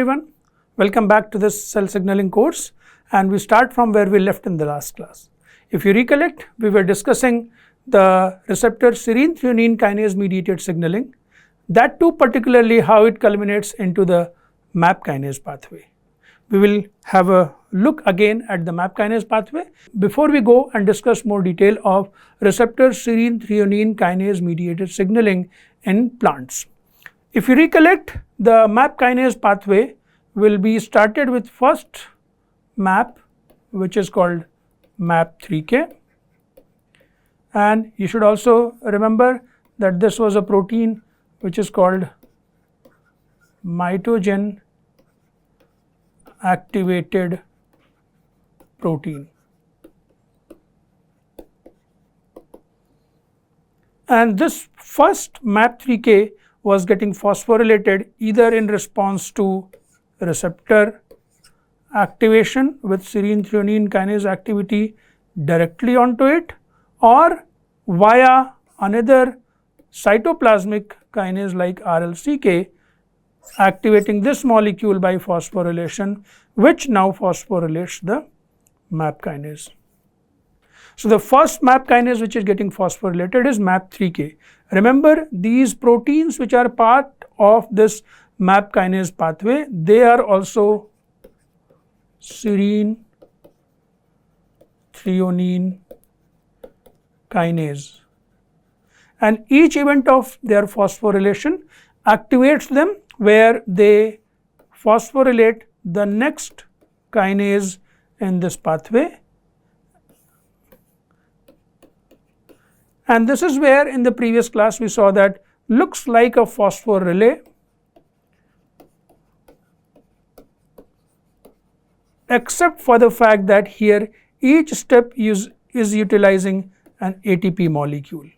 everyone, welcome back to this cell signaling course, and we start from where we left in the last class. If you recollect, we were discussing the receptor serine threonine kinase mediated signaling, that too particularly how it culminates into the MAP kinase pathway. We will have a look again at the MAP kinase pathway before we go and discuss more detail of receptor serine threonine kinase mediated signaling in plants. If you recollect, the MAP kinase pathway will be started with first MAP, which is called MAP3K, and you should also remember that this was a protein which is called mitogen activated protein, and this first MAP3K was getting phosphorylated either in response to receptor activation with serine threonine kinase activity directly onto it, or via another cytoplasmic kinase like RLK activating this molecule by phosphorylation, which now phosphorylates the MAP kinase. So, the first MAP kinase which is getting phosphorylated is MAP3K. Remember, these proteins which are part of this MAP kinase pathway, they are also serine threonine kinase, and each event of their phosphorylation activates them where they phosphorylate the next kinase in this pathway. And this is where in the previous class we saw that looks like a phosphor relay, except for the fact that here each step is utilizing an ATP molecule.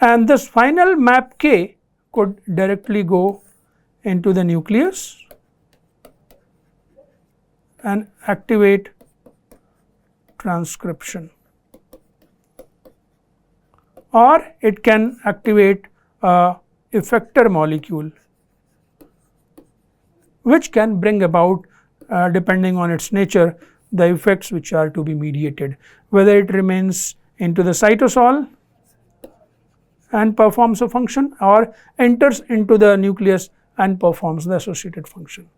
And this final MAPK could directly go into the nucleus and activate transcription, or it can activate a effector molecule which can bring about depending on its nature the effects which are to be mediated, whether it remains into the cytosol and performs a function or enters into the nucleus and performs the associated function.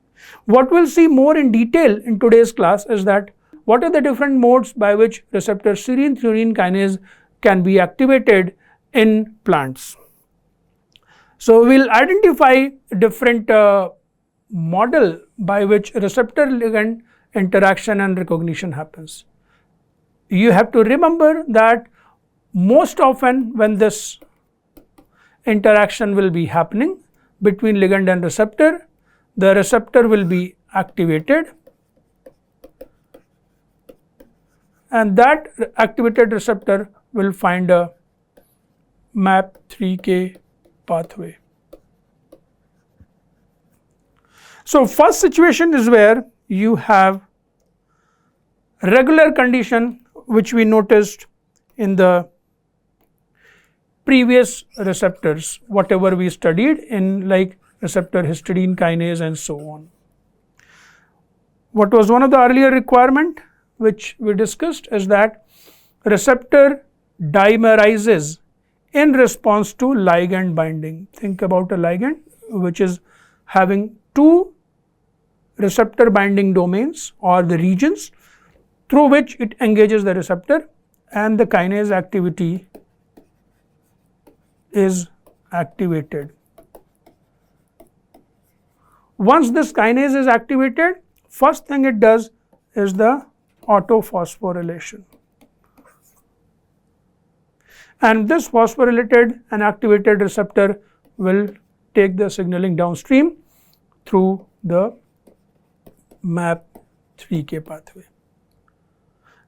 What we will see more in detail in today's class is that what are the different modes by which receptor serine threonine kinase can be activated in plants. So, we will identify different model by which receptor ligand interaction and recognition happens. You have to remember that most often when this interaction will be happening between ligand and receptor, the receptor will be activated, and that activated receptor will find a MAP3K pathway. So, first situation is where you have regular condition which we noticed in the previous receptors, whatever we studied in like receptor histidine kinase and so on. What was one of the earlier requirement which we discussed is that receptor dimerizes in response to ligand binding. Think about a ligand which is having two receptor binding domains or the regions through which it engages the receptor, and the kinase activity is activated. Once this kinase is activated, first thing it does is the autophosphorylation, and this phosphorylated and activated receptor will take the signaling downstream through the MAP3K pathway.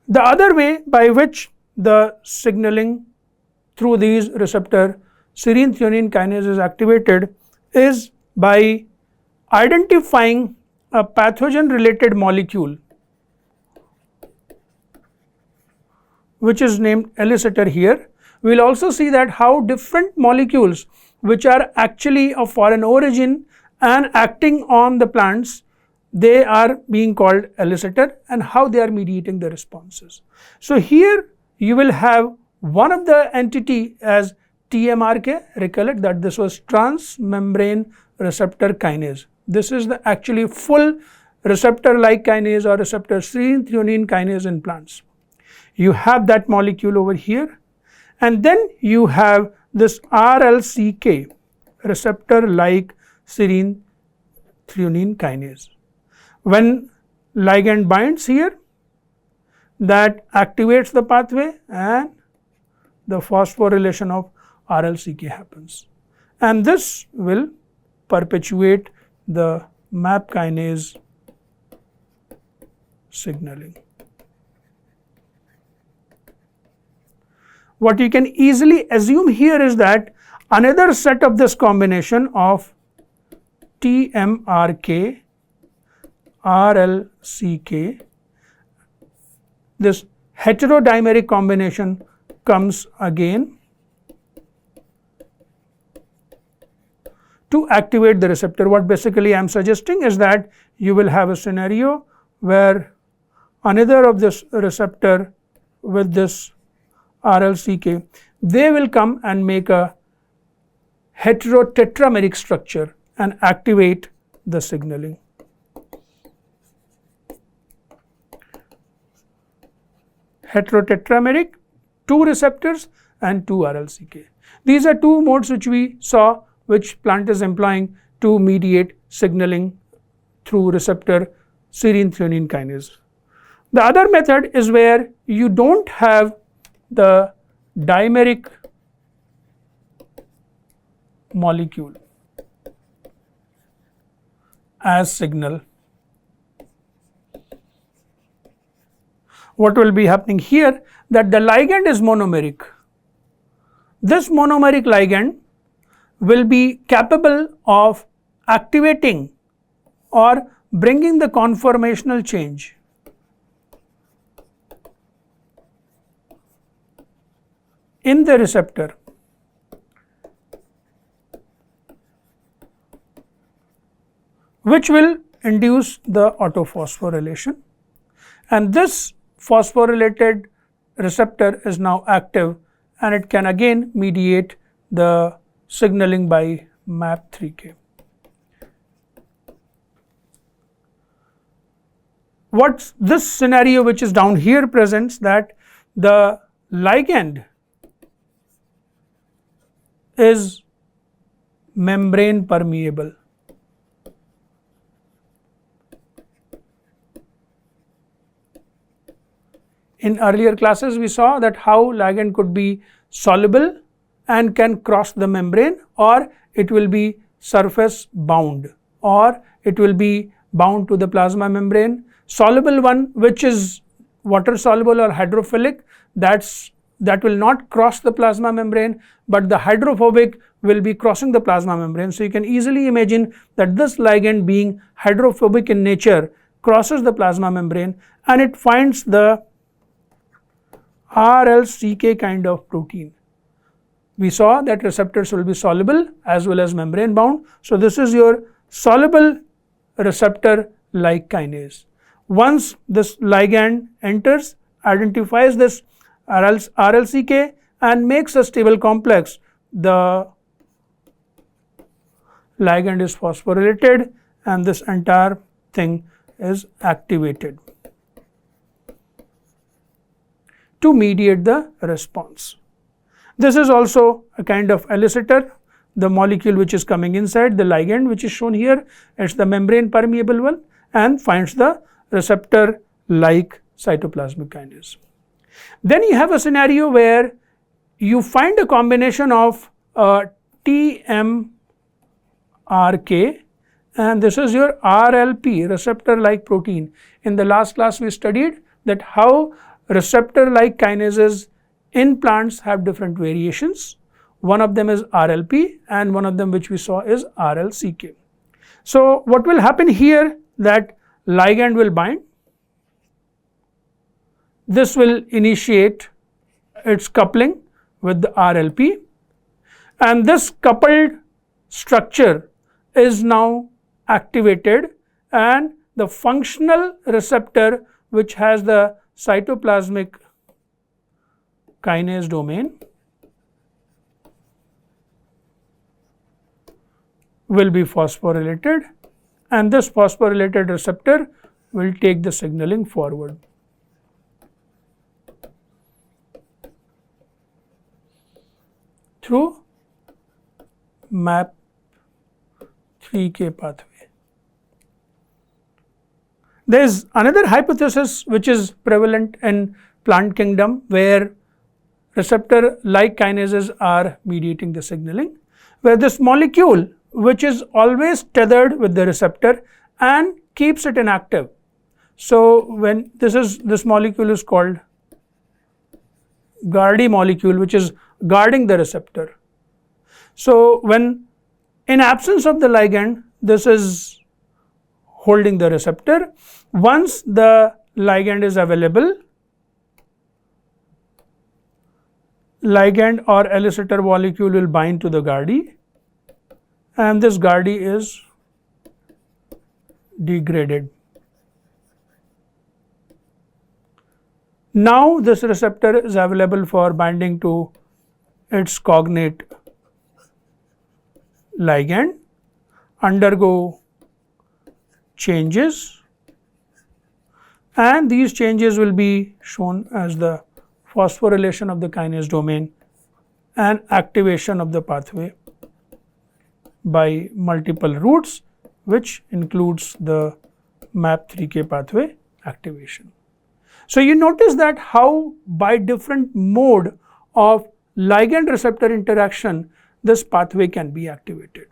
The other way by which the signaling through these receptor serine threonine kinase is activated is by identifying a pathogen related molecule which is named elicitor here. We will also see that how different molecules which are actually of foreign origin and acting on the plants, they are being called elicitor, and how they are mediating the responses. So here you will have one of the entity as TMRK. Recollect that this was transmembrane receptor kinase. This is the actually full receptor like kinase or receptor serine threonine kinase in plants. You have that molecule over here, and then you have this RLCK, receptor like serine threonine kinase. When ligand binds here, that activates the pathway and the phosphorylation of RLCK happens, and this will perpetuate the MAP kinase signaling. What you can easily assume here is that another set of this combination of TMRK, RLCK, this heterodimeric combination comes again to activate the receptor. What basically I am suggesting is that you will have a scenario where another of this receptor with this RLCK, they will come and make a heterotetrameric structure and activate the signaling. Heterotetrameric, 2 receptors and 2 RLCK. These are 2 modes which we saw, which plant is employing to mediate signaling through receptor serine threonine kinase. The other method is where you don't have the dimeric molecule as signal. What will be happening here, that the ligand is monomeric. This monomeric ligand will be capable of activating or bringing the conformational change in the receptor, which will induce the autophosphorylation, and this phosphorylated receptor is now active, and it can again mediate the signaling by MAP3K. What this scenario which is down here presents, that the ligand is membrane permeable. In earlier classes we saw that how ligand could be soluble and can cross the membrane, or it will be surface bound, or it will be bound to the plasma membrane. Soluble one, which is water soluble or hydrophilic, that will not cross the plasma membrane, but the hydrophobic will be crossing the plasma membrane. So you can easily imagine that this ligand, being hydrophobic in nature, crosses the plasma membrane and it finds the RLCK kind of protein. We saw that receptors will be soluble as well as membrane bound. So this is your soluble receptor like kinase. Once this ligand enters, identifies this RLCK and makes a stable complex, the ligand is phosphorylated and this entire thing is activated to mediate the response. This is also a kind of elicitor. The molecule which is coming inside the ligand, which is shown here, it's the membrane permeable one, and finds the receptor like cytoplasmic kinase. Then you have a scenario where you find a combination of TMRK, and this is your RLP, receptor like protein. In the last class we studied that how receptor like kinases in plants have different variations. One of them is RLP and one of them which we saw is RLCK. So what will happen here, that ligand will bind, this will initiate its coupling with the RLP, and this coupled structure is now activated, and the functional receptor which has the cytoplasmic kinase domain will be phosphorylated, and this phosphorylated receptor will take the signaling forward. Through MAP3K pathway. There is another hypothesis which is prevalent in plant kingdom, where receptor like kinases are mediating the signaling, where this molecule which is always tethered with the receptor and keeps it inactive. So when this molecule is called Gardi molecule, which is guarding the receptor. So when in absence of the ligand, this is holding the receptor. Once the ligand is available, ligand or elicitor molecule will bind to the Gardi, and this Gardi is degraded. Now this receptor is available for binding to its cognate ligand, undergo changes, and these changes will be shown as the phosphorylation of the kinase domain and activation of the pathway by multiple routes, which includes the MAP3K pathway activation. So you notice that how by different mode of ligand receptor interaction this pathway can be activated.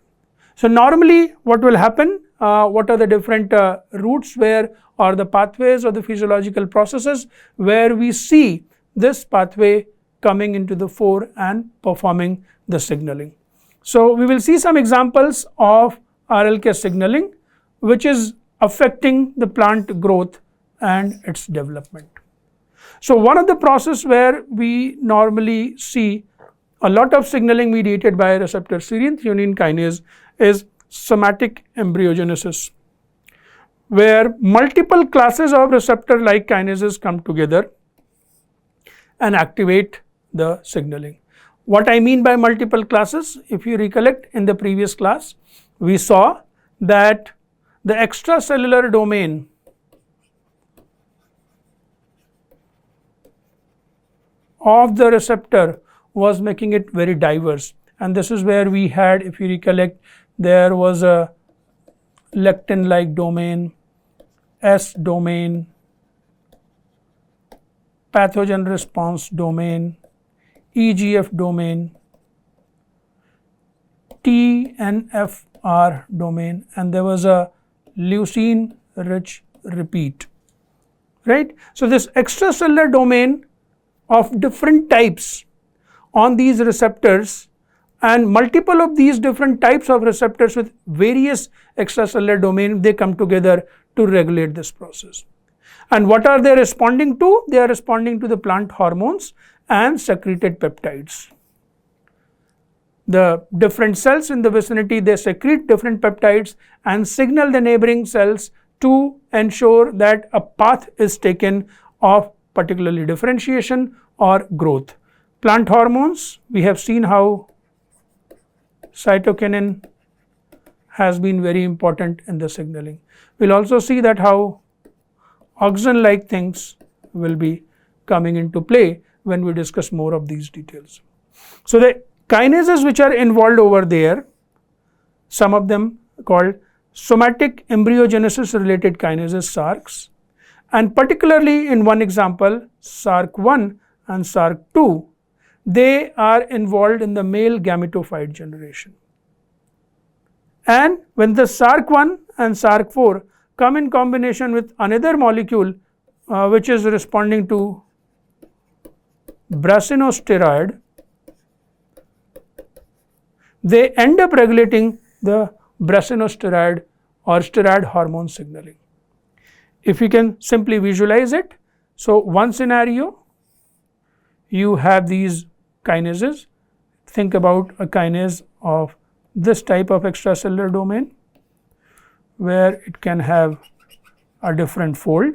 So normally what will happen, what are the different routes where, or the pathways or the physiological processes where we see this pathway coming into the fore and performing the signaling. So we will see some examples of RLK signaling which is affecting the plant growth and its development. So one of the process where we normally see a lot of signaling mediated by receptor serine threonine kinase is somatic embryogenesis, where multiple classes of receptor like kinases come together and activate the signaling. What I mean by multiple classes, if you recollect in the previous class, we saw that the extracellular domain of the receptor was making it very diverse, and this is where we had, if you recollect, there was a lectin like domain, S domain, pathogen response domain, EGF domain, TNFR domain, and there was a leucine rich repeat, right. So this extracellular domain of different types on these receptors, and multiple of these different types of receptors with various extracellular domain, they come together to regulate this process. And what are they responding to? They are responding to the plant hormones and secreted peptides. The different cells in the vicinity, they secrete different peptides and signal the neighboring cells to ensure that a path is taken of particularly differentiation or growth. Plant hormones, we have seen how cytokinin has been very important in the signaling. We will also see that how auxin like things will be coming into play when we discuss more of these details. So the kinases which are involved over there, some of them called somatic embryogenesis related kinases, SARCs, and particularly in one example, SARC1 and SARC2, they are involved in the male gametophyte generation. And when the SARC1 and SARC4 come in combination with another molecule which is responding to brasinosteroid, they end up regulating the brasinosteroid or steroid hormone signaling. If you can simply visualize it, so one scenario, you have these kinases. Think about a kinase of this type of extracellular domain, where it can have a different fold,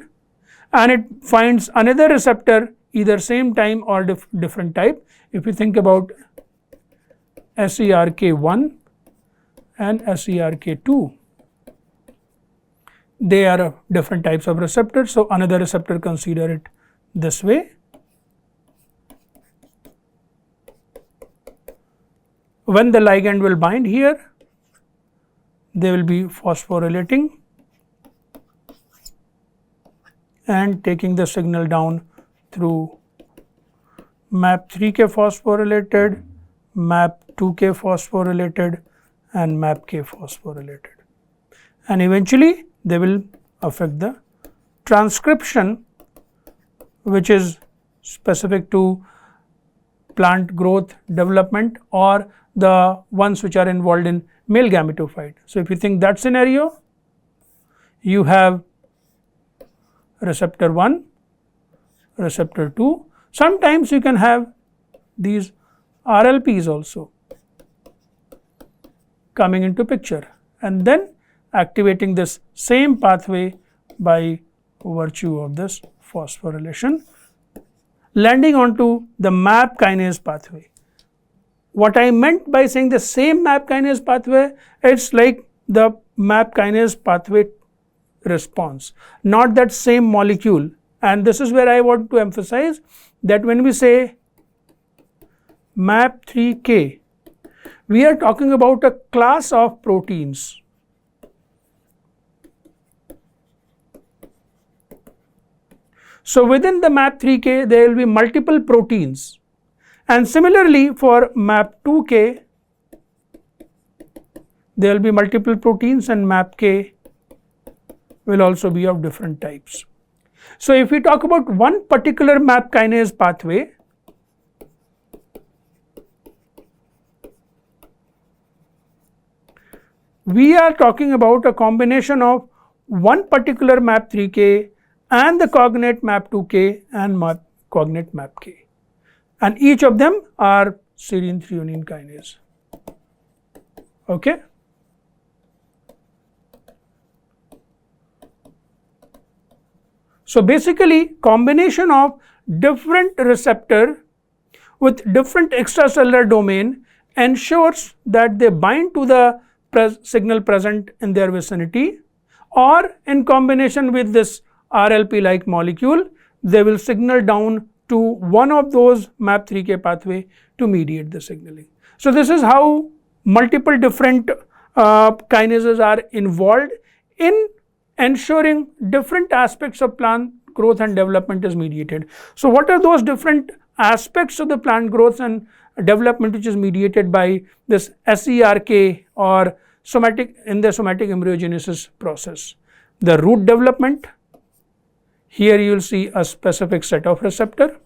and it finds another receptor either same time or different type. If you think about SERK1 and SERK2, they are different types of receptors, so another receptor, consider it this way. When the ligand will bind here, they will be phosphorylating and taking the signal down through MAP3K phosphorylated, MAP2K phosphorylated, and MAPK phosphorylated, and eventually they will affect the transcription, which is specific to plant growth, development, or the ones which are involved in male gametophyte. So, if you think that scenario, you have receptor 1, receptor 2, sometimes you can have these RLPs also coming into picture, and then activating this same pathway by virtue of this phosphorylation, landing onto the MAP kinase pathway. What I meant by saying the same MAP kinase pathway, it's like the MAP kinase pathway response, not that same molecule. And this is where I want to emphasize that when we say MAP3K, we are talking about a class of proteins. So, within the MAP3K, there will be multiple proteins, and similarly for MAP2K, there will be multiple proteins, and MAPK will also be of different types. So, if we talk about one particular MAP kinase pathway, we are talking about a combination of one particular MAP3K and the cognate MAP2K and cognate MAPK, and each of them are serine threonine kinase. Okay. So, basically combination of different receptor with different extracellular domain ensures that they bind to the signal present in their vicinity, or in combination with this RLP like molecule, they will signal down to one of those MAP3K pathway to mediate the signaling. So, this is how multiple different kinases are involved in ensuring different aspects of plant growth and development is mediated. So, what are those different aspects of the plant growth and development which is mediated by this SERK or somatic in the somatic embryogenesis process? The root development, here you will see a specific set of receptor,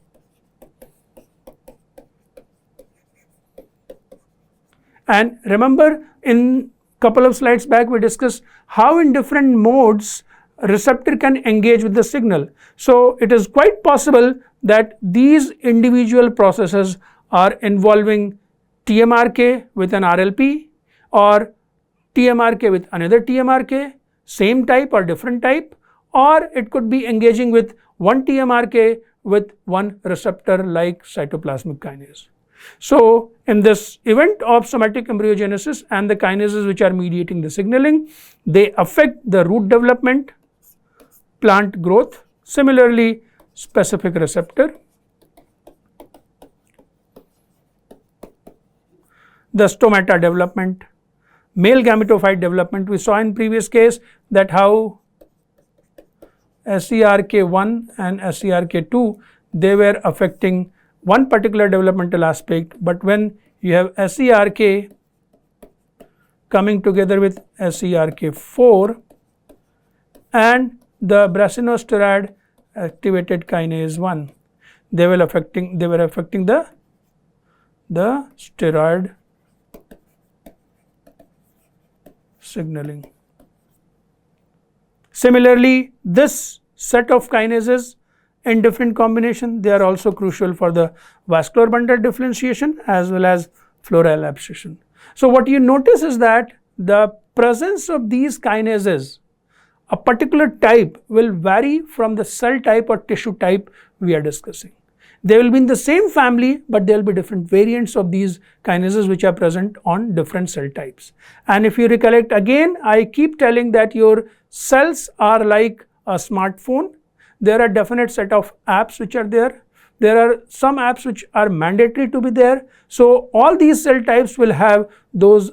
and remember in couple of slides back we discussed how in different modes receptor can engage with the signal. So, it is quite possible that these individual processes are involving TMRK with an RLP or TMRK with another TMRK, same type or different type, or it could be engaging with one TMRK with one receptor like cytoplasmic kinase. So, in this event of somatic embryogenesis and the kinases which are mediating the signaling, they affect the root development, plant growth, similarly specific receptor, the stomata development, male gametophyte development. We saw in previous case that how SERK1 and SERK2, they were affecting one particular developmental aspect, but when you have SERK coming together with SERK4 and the brasinosteroid activated kinase 1, they were affecting the steroid signaling. Similarly, this set of kinases in different combination, they are also crucial for the vascular bundle differentiation as well as floral abscission. So, what you notice is that the presence of these kinases, a particular type, will vary from the cell type or tissue type we are discussing. They will be in the same family, but there will be different variants of these kinases which are present on different cell types. And if you recollect again, I keep telling that your cells are like a smartphone. There are definite set of apps which are there. There are some apps which are mandatory to be there. So all these cell types will have those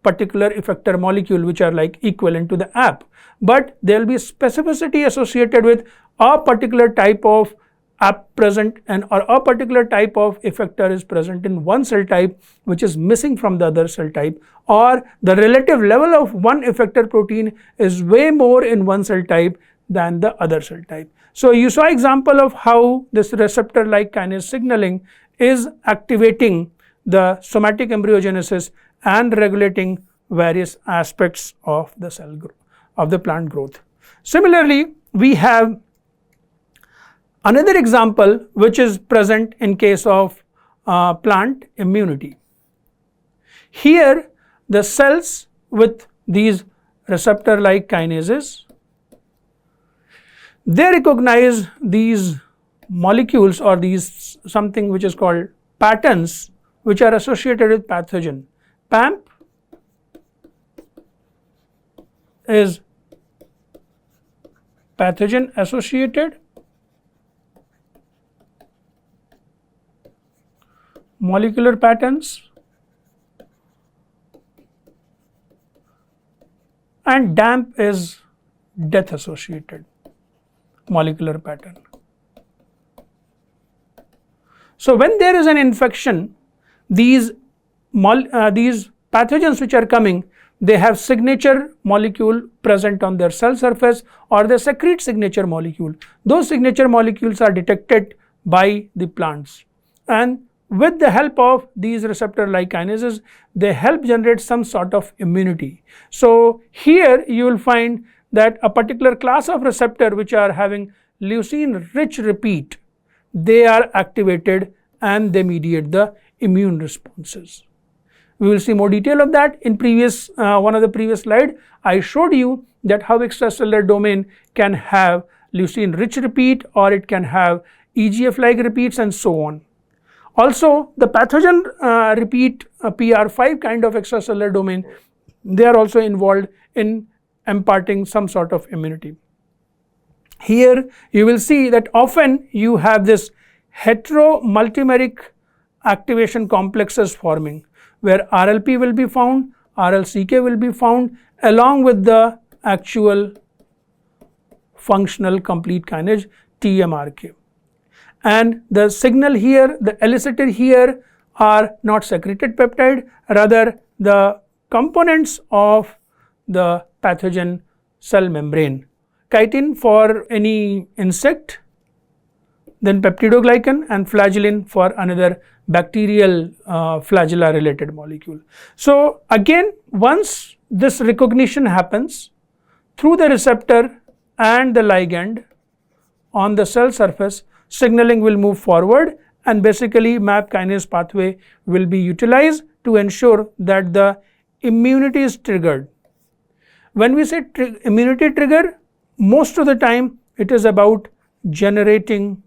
particular effector molecule which are like equivalent to the app. But there will be specificity associated with a particular type of app present or a particular type of effector is present in one cell type which is missing from the other cell type, or the relative level of one effector protein is way more in one cell type than the other cell type. So you saw example of how this receptor like kinase signaling is activating the somatic embryogenesis and regulating various aspects of the cell growth, of the plant growth. Similarly, we have another example which is present in case of plant immunity. Here the cells with these receptor like kinases, they recognize these molecules or these something which is called patterns which are associated with pathogen. PAMP is pathogen associated, molecular patterns, and DAMP is death associated molecular pattern. So when there is an infection, these pathogens which are coming, they have signature molecule present on their cell surface, or they secrete signature molecule. Those signature molecules are detected by the plants, and with the help of these receptor like kinases, they help generate some sort of immunity. So here you will find that a particular class of receptor which are having leucine rich repeat, they are activated and they mediate the immune responses. We will see more detail of that in previous one of the previous slide. I showed you that how extracellular domain can have leucine rich repeat, or it can have EGF like repeats and so on. Also the pathogen repeat PR5 kind of extracellular domain, they are also involved in imparting some sort of immunity. Here you will see that often you have this hetero multimeric activation complexes forming, where RLP will be found, RLCK will be found along with the actual functional complete kinase TMRK. And the signal here, the elicited here are not secreted peptide, rather the components of the pathogen cell membrane. Chitin for any insect, then peptidoglycan, and flagellin for another bacterial flagella related molecule. So again, once this recognition happens through the receptor and the ligand on the cell surface, signaling will move forward, and basically MAP kinase pathway will be utilized to ensure that the immunity is triggered. When we say immunity trigger, most of the time it is about generating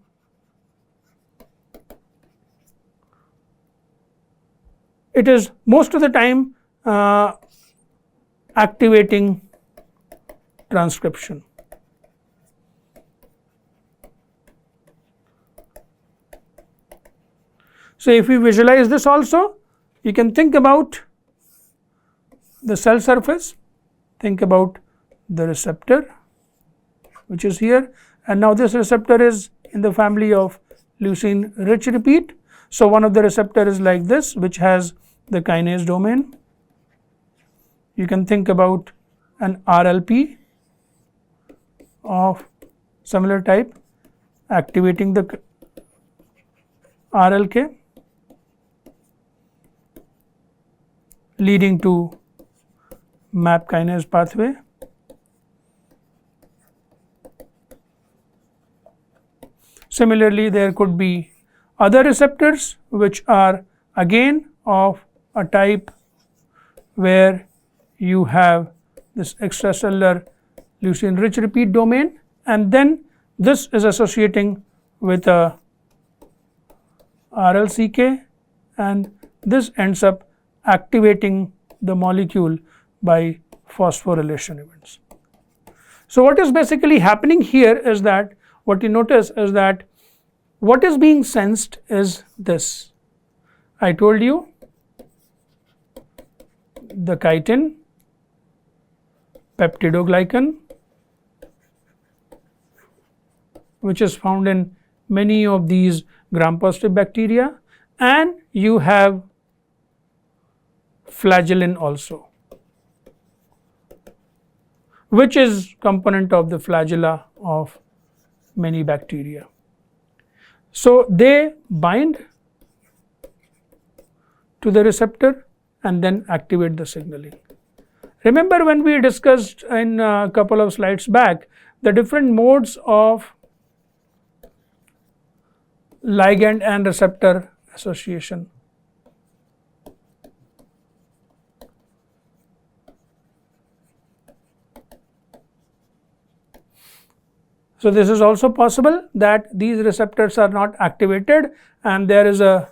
activating transcription. So if we visualize this also, you can think about the cell surface, think about the receptor which is here, and now this receptor is in the family of leucine rich repeat. So one of the receptor is like this, which has the kinase domain. You can think about an RLP of similar type activating the RLK, leading to MAP kinase pathway. Similarly, there could be other receptors which are again of a type where you have this extracellular leucine rich repeat domain, and then this is associating with a RLCK, and this ends up activating the molecule by phosphorylation events. So what is basically happening here is that what you notice is that what is being sensed is this. I told you the chitin, peptidoglycan, which is found in many of these gram-positive bacteria, and you have flagellin also, which is component of the flagella of many bacteria. So they bind to the receptor and then activate the signaling. Remember when we discussed in a couple of slides back the different modes of ligand and receptor association. So this is also possible that these receptors are not activated and there is a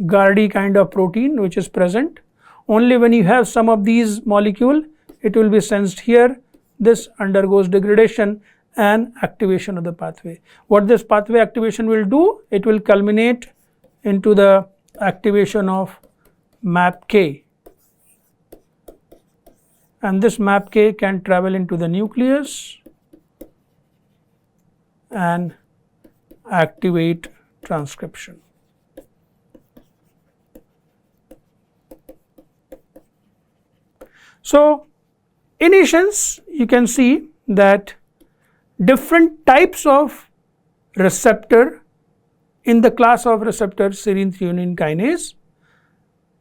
Gardy kind of protein which is present. Only when you have some of these molecule, it will be sensed here. This undergoes degradation and activation of the pathway. What this pathway activation will do, it will culminate into the activation of MAPK, and this MAPK can travel into the nucleus and activate transcription. So in essence, you can see that different types of receptor in the class of receptor serine threonine kinase,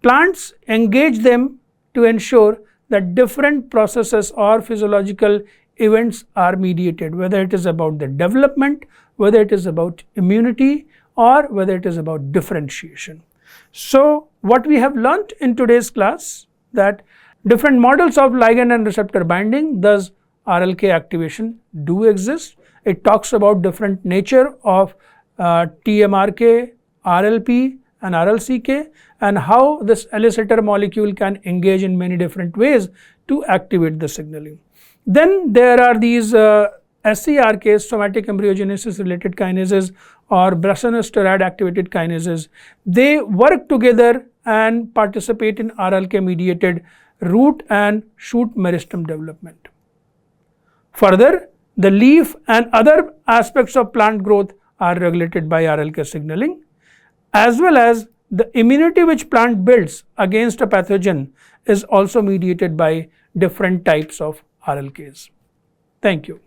plants engage them to ensure that different processes or physiological events are mediated, whether it is about the development, whether it is about immunity, or whether it is about differentiation. So what we have learnt in today's class, that different models of ligand and receptor binding, thus RLK activation, do exist. It talks about different nature of TMRK, RLP and RLCK, and how this elicitor molecule can engage in many different ways to activate the signaling. Then there are these SCRKs, somatic embryogenesis related kinases, or Brussels-Sterad activated kinases. They work together and participate in RLK mediated root and shoot meristem development. Further, the leaf and other aspects of plant growth are regulated by RLK signaling, as well as the immunity which plant builds against a pathogen is also mediated by different types of RLKs. Thank you.